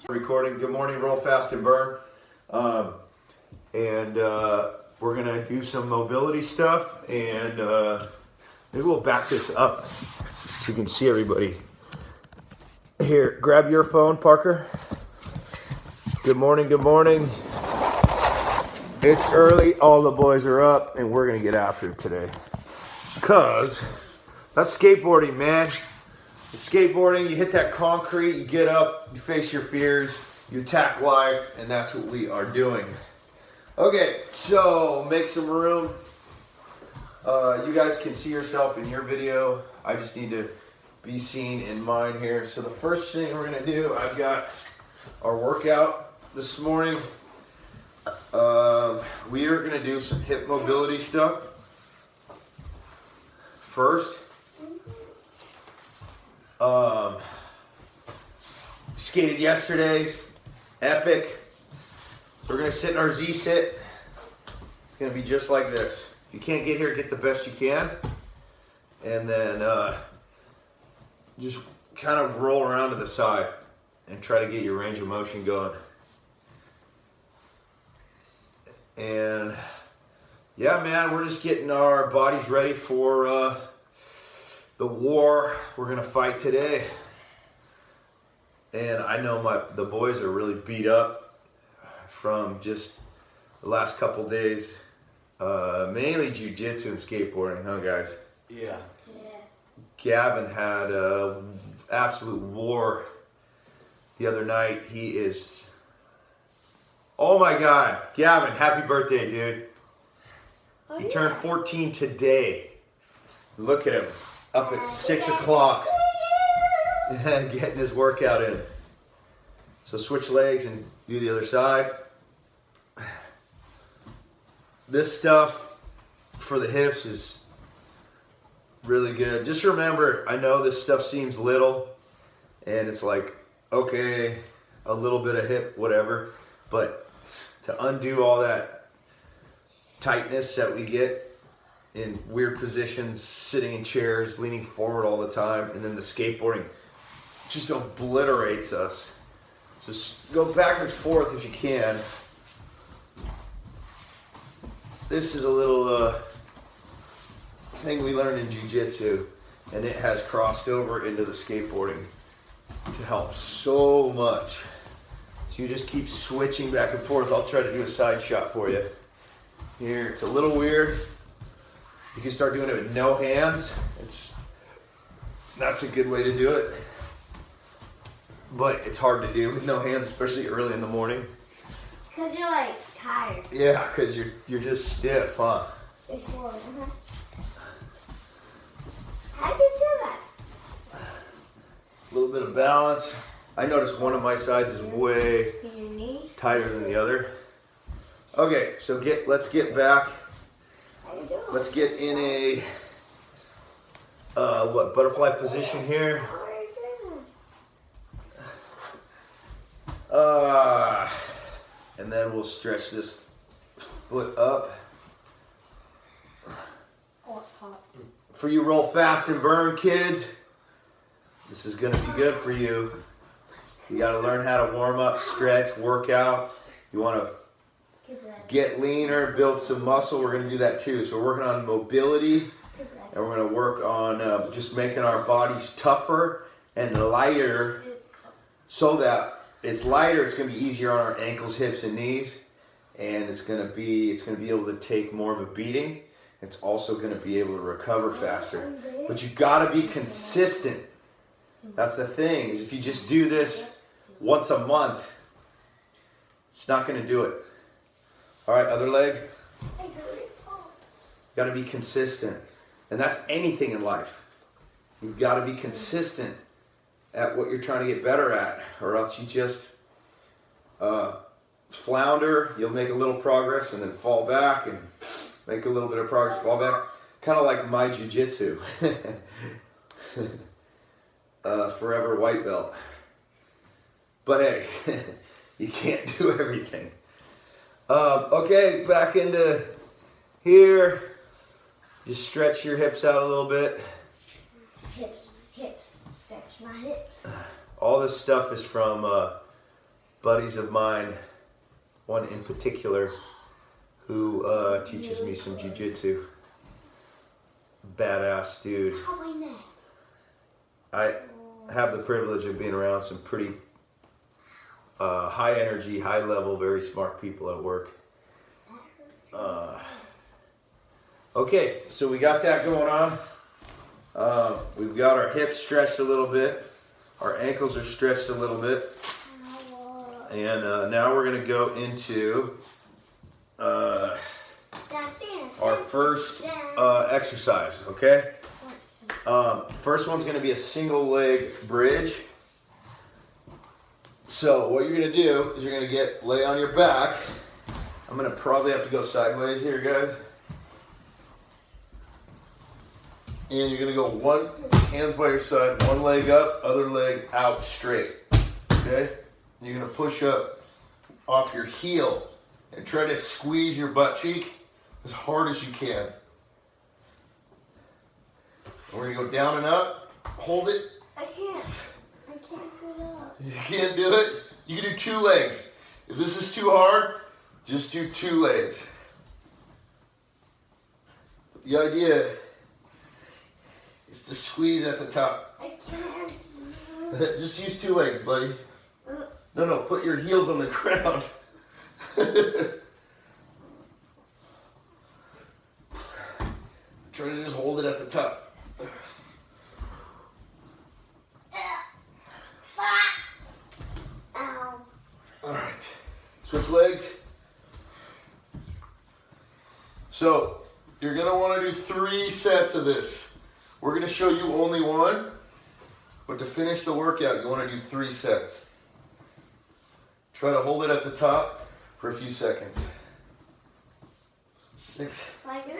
Recording. Good morning, roll fast and burn. We're gonna do some mobility stuff, and maybe we'll back this up so you can see everybody. Here, grab your phone, Parker. Good morning, good morning. It's early, all the boys are up, and we're gonna get after it today. Cause that's skateboarding, man. Skateboarding, you hit that concrete, you get up, you face your fears, you attack life, and that's what we are doing. Okay, so make some room. You guys can see yourself in your video. I just need to be seen in mine here. So the first thing we're gonna do, I've got our workout this morning. We are gonna do some hip mobility stuff first. Skated yesterday, epic. So we're gonna sit in our Z sit. It's gonna be just like this. If you can't get here, get the best you can. And then just kind of roll around to the side and try to get your range of motion going. And yeah, man, we're just getting our bodies ready for the war we're gonna fight today. And I know the boys are really beat up from just the last couple days, mainly jiu-jitsu and skateboarding, huh guys? Yeah. Gavin had an absolute war the other night. He is, oh my God, Gavin, happy birthday, dude. He turned 14 today. Look at him, up at 6 o'clock. Getting his workout in. So switch legs and do the other side. This stuff for the hips is really good. Just remember, I know this stuff seems little and it's like, okay, a little bit of hip, whatever, but to undo all that tightness that we get in weird positions, sitting in chairs, leaning forward all the time, and then the skateboarding just obliterates us. Just go back and forth if you can. This is a little thing we learned in jiu-jitsu, and it has crossed over into the skateboarding to help so much. So you just keep switching back and forth. I'll try to do a side shot for you. Here, it's a little weird. You can start doing it with no hands. That's a good way to do it. But it's hard to do with no hands, especially early in the morning. Because you're like tired. Yeah, because you're just stiff, huh? How do you do that? A little bit of balance. I noticed one of my sides is way Your knee? tighter than the other. Okay, so let's get back. How you doing? Let's get in a butterfly position here. How are you doing? And then we'll stretch this foot up. Oh, hot. For you roll fast and burn kids, this is gonna be good for you. You gotta learn how to warm up, stretch, work out. You wanna get leaner, build some muscle. We're gonna do that too. So we're working on mobility, and we're gonna work on just making our bodies tougher and lighter, so that it's lighter. It's gonna be easier on our ankles, hips, and knees, and it's gonna be able to take more of a beating. It's also gonna be able to recover faster. But you gotta be consistent. That's the thing, is if you just do this once a month, it's not gonna do it. All right, other leg. Got to be consistent, and that's anything in life. You've got to be consistent at what you're trying to get better at, or else you just flounder. You'll make a little progress and then fall back, and make a little bit of progress, fall back. Kind of like my jiu-jitsu. Forever white belt. But hey, you can't do everything. Okay, back into here. Just stretch your hips out a little bit. Hips, stretch my hips. All this stuff is from buddies of mine, one in particular, who teaches me some jiu-jitsu. Badass dude. I have the privilege of being around some pretty high energy, high level, very smart people at work. Okay, so we got that going on. We've got our hips stretched a little bit. Our ankles are stretched a little bit. And now we're going to go into our first exercise, okay? First one's going to be a single leg bridge. So what you're going to do is you're going to lay on your back. I'm going to probably have to go sideways here, guys. And you're going to go one hands by your side, one leg up, other leg out straight, okay? And you're going to push up off your heel and try to squeeze your butt cheek as hard as you can. And we're going to go down and up. Hold it. I can't do that. You can't do it? You can do 2 legs. If this is too hard, just do 2 legs. The idea is to squeeze at the top. I can't. Just use 2 legs, buddy. No, put your heels on the ground. Try to just hold it at the top. Ow. All right, switch legs. So you're gonna want to do 3 sets of this. We're gonna show you only 1, but to finish the workout, you want to do 3 sets. Try to hold it at the top for a few seconds. 6. Like this.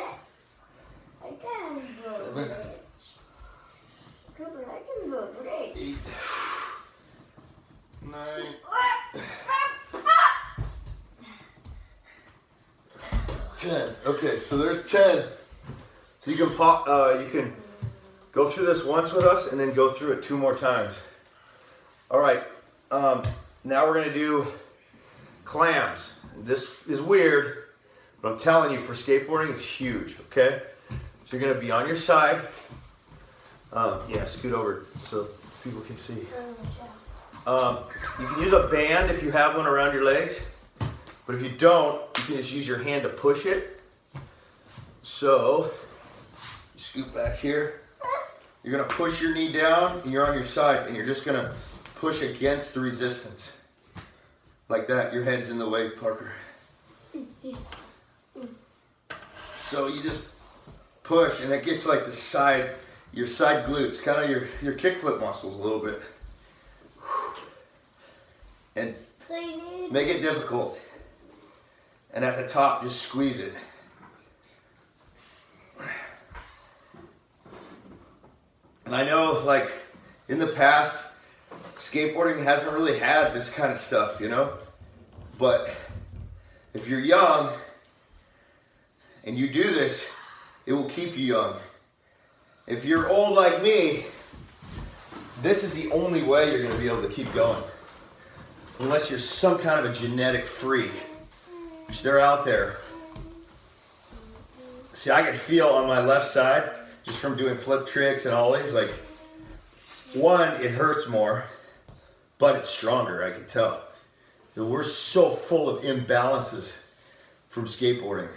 I can do a 7. bridge. Cooper, I can do a bridge. 8. 9. 10. Okay, so there's 10. So you can pop. You can go through this once with us, and then go through it 2 more times. All right. Now we're gonna do clams. This is weird, but I'm telling you, for skateboarding, it's huge. Okay. So you're gonna be on your side. Yeah, scoot over so people can see. You can use a band if you have one around your legs, but if you don't, you can just use your hand to push it. So, you scoot back here. You're gonna push your knee down, and you're on your side, and you're just gonna push against the resistance. Like that, your head's in the way, Parker. So you just push, and that gets like the side, your side glutes, kind of your kickflip muscles a little bit. And So you need make it difficult. And at the top, just squeeze it. And I know, like, in the past, skateboarding hasn't really had this kind of stuff, you know? But if you're young and you do this, it will keep you young. If you're old like me, this is the only way you're going to be able to keep going. Unless you're some kind of a genetic freak, which they're out there. See, I can feel on my left side, just from doing flip tricks and ollies, like, one, it hurts more, but it's stronger, I can tell. We're so full of imbalances from skateboarding.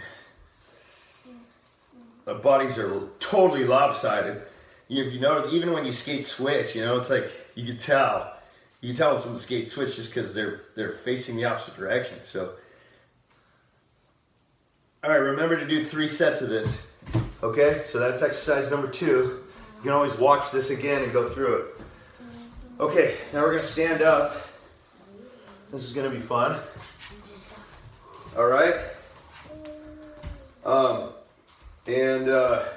Our bodies are totally lopsided. If you notice, even when you skate switch, you know, it's like, you can tell when someone skates switch just because they're facing the opposite direction. So, all right, remember to do 3 sets of this. Okay, so that's exercise number 2. You can always watch this again and go through it. Okay, now we're gonna stand up. This is gonna be fun. All right.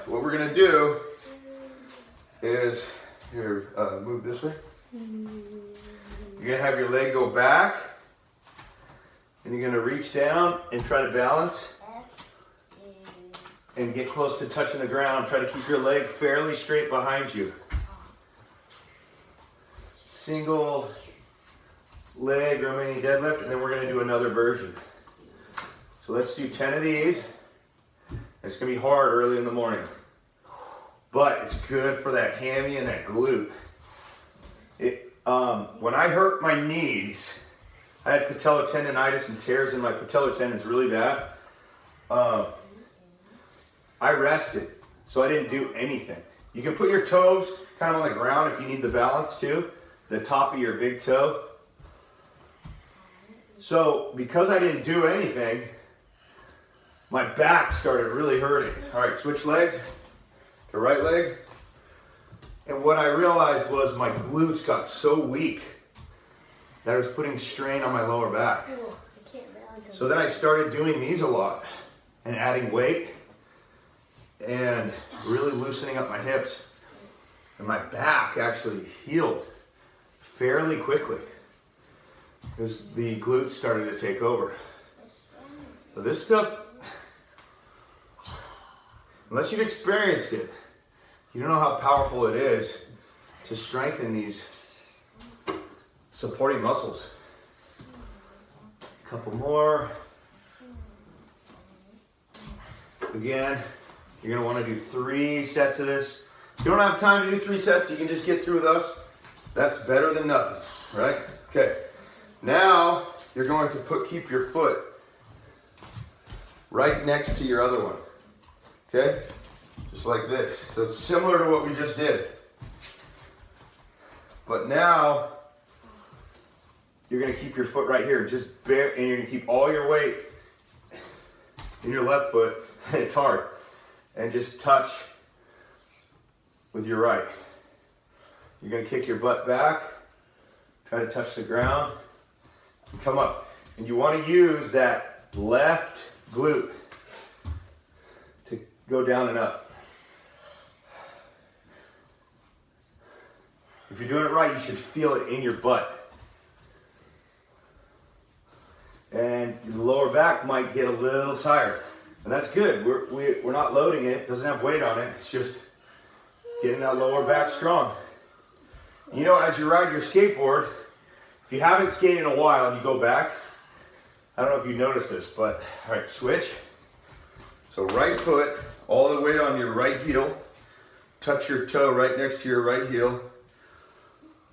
What we're gonna do is, here, move this way. You're gonna have your leg go back, and you're gonna reach down and try to balance and get close to touching the ground. Try to keep your leg fairly straight behind you. Single leg Romanian deadlift, and then we're gonna do another version. So let's do 10 of these. It's gonna be hard early in the morning, but it's good for that hammy and that glute. When I hurt my knees, I had patellotendinitis and tears in my patellar tendons really bad. I rested, so I didn't do anything. You can put your toes kind of on the ground if you need the balance too, the top of your big toe. So because I didn't do anything, my back started really hurting. All right, switch legs, the right leg. And what I realized was my glutes got so weak that I was putting strain on my lower back. Oh, I can't balance. So then I started doing these a lot and adding weight and really loosening up my hips. And my back actually healed fairly quickly because the glutes started to take over. So this stuff, unless you've experienced it, you don't know how powerful it is to strengthen these supporting muscles. A couple more. Again, you're gonna wanna do 3 sets of this. If you don't have time to do 3 sets, you can just get through with us. That's better than nothing, right? Okay, now you're going to keep your foot right next to your other one, okay? Just like this. So it's similar to what we just did. But now, you're gonna keep your foot right here, just bare, and you're gonna keep all your weight in your left foot. It's hard. And just touch with your right. You're gonna kick your butt back, try to touch the ground, and come up. And you wanna use that left glute to go down and up. If you're doing it right, you should feel it in your butt. And your lower back might get a little tired. And that's good. We're not loading it. It doesn't have weight on it. It's just getting that lower back strong. You know, as you ride your skateboard, if you haven't skated in a while and you go back, I don't know if you noticed this, but all right, switch. So right foot, all the weight on your right heel. Touch your toe right next to your right heel.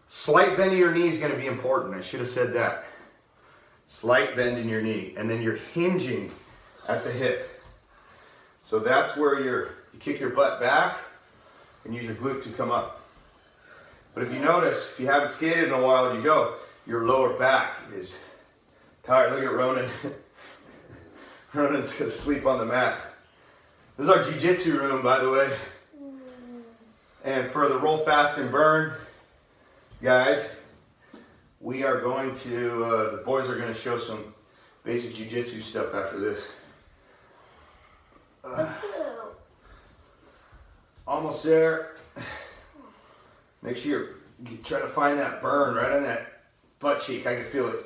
Slight bend in your knee is going to be important. I should have said that. Slight bend in your knee. And then you're hinging at the hip. So that's where you kick your butt back and use your glute to come up. But if you notice, if you haven't skated in a while, you go, your lower back is tired. Look at Ronan. Ronan's going to sleep on the mat. This is our jiu-jitsu room, by the way. And for the roll fast and burn, guys, we are going to, the boys are going to show some basic jiu-jitsu stuff after this. Almost there. Make sure you're trying to find that burn right on that butt cheek. I can feel it.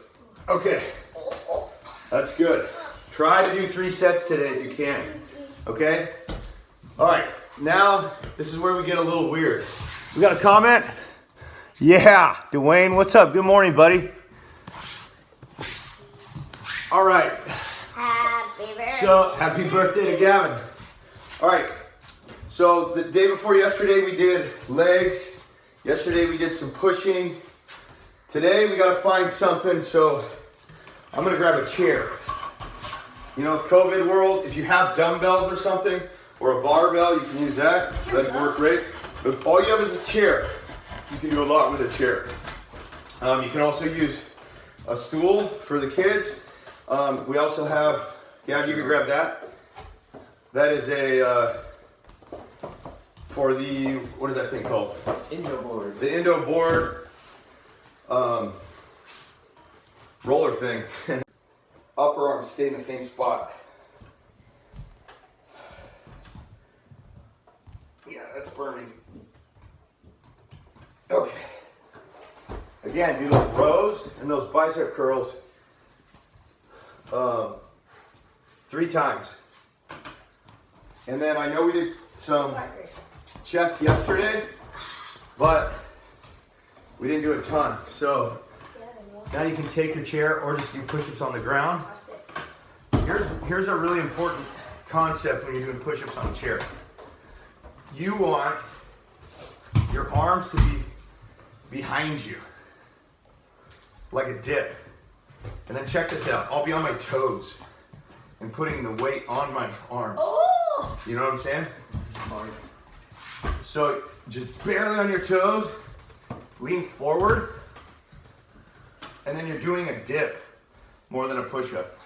Okay, that's good. Try to do 3 sets today if you can. Okay? All right, now this is where we get a little weird. We got a comment? Yeah, Dwayne, what's up? Good morning, buddy. All right. Happy birthday. So, happy birthday to Gavin. All right. So, the day before yesterday, we did legs. Yesterday, we did some pushing. Today, we got to find something. So, I'm going to grab a chair. You know, COVID world, if you have dumbbells or something, or a barbell, you can use that. That'd work great. But if all you have is a chair, you can do a lot with a chair. You can also use a stool for the kids. We also have, Gav, you can grab that. That is a, for the, what is that thing called? Indo board. The Indo board roller thing. Upper arm stay in the same spot. Yeah, that's burning. Okay. Again, do those rows and those bicep curls 3 times. And then I know we did some chest yesterday, but we didn't do a ton. So Now you can take your chair or just do push-ups on the ground. Here's a really important concept when you're doing push-ups on a chair. You want your arms to be behind you, like a dip. And then check this out. I'll be on my toes and putting the weight on my arms. Oh! You know what I'm saying? So just barely on your toes, lean forward, and then you're doing a dip more than a push-up.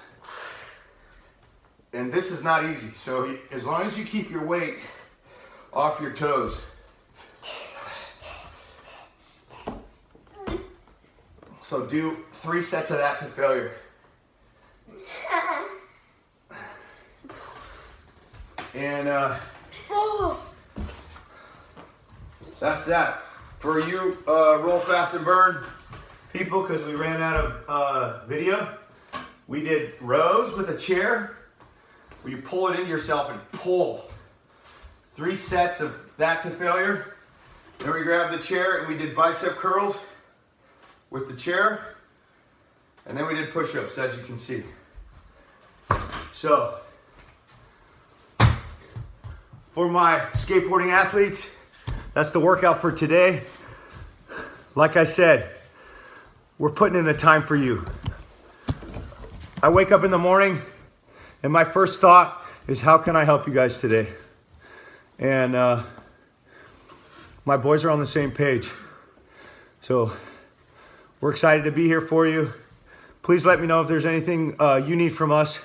And this is not easy. So as long as you keep your weight off your toes. So do 3 sets of that to failure. And that's that. For you roll fast and burn people, because we ran out of video, we did rows with a chair where you pull it into yourself and pull. 3 sets of that to failure. Then we grabbed the chair and we did bicep curls with the chair. And then we did push-ups, as you can see. So, for my skateboarding athletes, that's the workout for today. Like I said, we're putting in the time for you. I wake up in the morning and my first thought is, how can I help you guys today? And my boys are on the same page. So we're excited to be here for you. Please let me know if there's anything you need from us,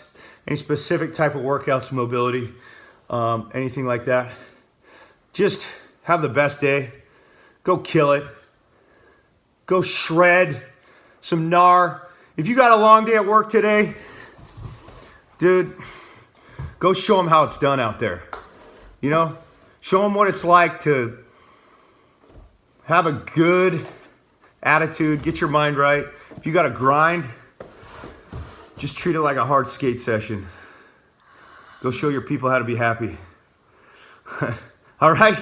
any specific type of workouts, mobility, anything like that. Just have the best day. Go kill it. Go shred some gnar. If you got a long day at work today, dude, go show them how it's done out there. You know, show them what it's like to have a good attitude, get your mind right. If you got to grind, just treat it like a hard skate session. Go show your people how to be happy. All right.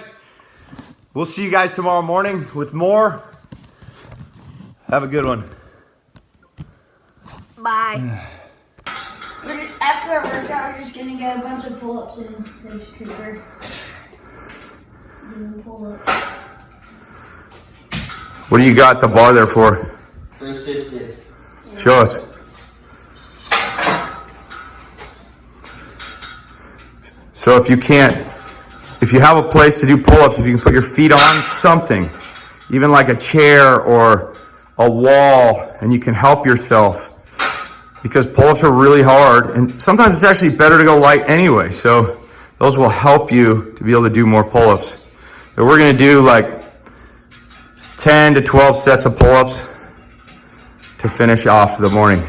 We'll see you guys tomorrow morning with more. Have a good one. Bye. After our workout, we're just gonna get a bunch of pull-ups in. There's Cooper. Pull up. What do you got the bar there for? For assisted. Show us. So if you have a place to do pull-ups, if you can put your feet on something, even like a chair or a wall, and you can help yourself, because pull-ups are really hard, and sometimes it's actually better to go light anyway. So those will help you to be able to do more pull-ups. So we're gonna do like 10 to 12 sets of pull-ups to finish off the morning.